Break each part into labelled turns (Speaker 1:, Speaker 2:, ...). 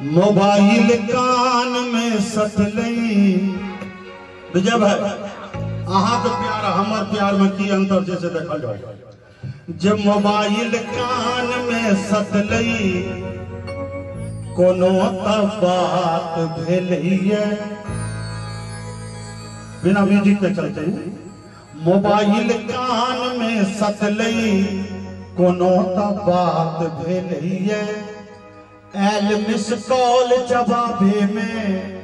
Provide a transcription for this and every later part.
Speaker 1: Mobile कान में सटलई विजय भाई अहाँ के प्यार हमर प्यार में की अंतर जैसे देखल जाए। जब मोबाइल कान में सटलई कोनो बात भेलैया बिना म्यूजिक के चलते मोबाइल कान में सटलई कोनो बात भेलैया एल मिस कॉल जवाबे में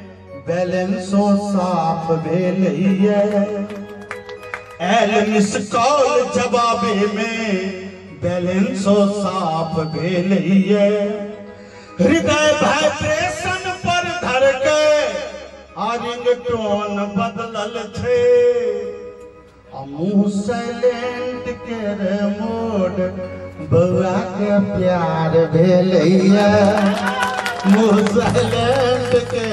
Speaker 1: बैलेंसो साफ भेलैया एल मिस कॉल जवाबे में बैलेंसो साफ भेलैया हृदय वाइब्रेशन पर धर के रिंगटोन बदलल छे मुँह साइलेंट के मोड बउआ के प्यार भेलैया मुँह साइलेंट के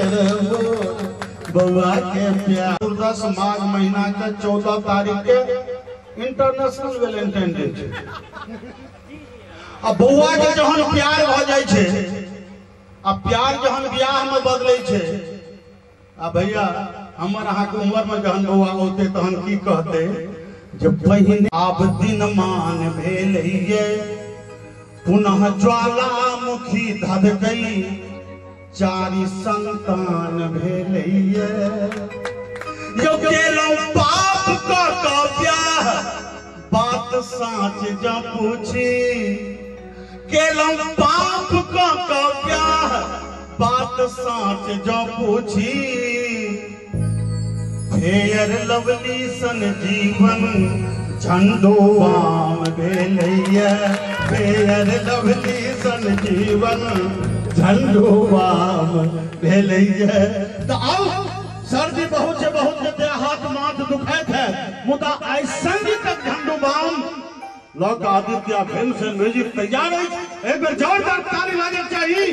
Speaker 1: मोड बउआ के प्यार। 10 माघ महीना के 14 तारीख के इंटरनेशनल वैलेंटाइन डे छे। अब बउआ के जहन प्यार भ जाय छे आ प्यार जहन ब्याह में बदलै छे आ भैया हमर अहाँ के उम्र में जहन बउआ होते तहन की कहते जब पहिने आब दिन मान भेलैया पुनः ज्वालामुखी धधकई चारि संतान भेलैया यो केलौ पाप क ब्याह बात साच ज पूछी केलौ पाप क ब्याह बात साच ज पूछी फेयर लवली सन जीवन झंडोवाम भेलैया फेयर लवली सन जीवन झंडोवाम भेलैया। तो आओ सर्दी बहुत से बहुत देते हाथ माथ दुखैत है मुदा आई संगी तक झंडोवाम लोक आदित्य फिल्म से म्यूजिक तैयार है। एक बार जोरदार ताली लागे चाहिए।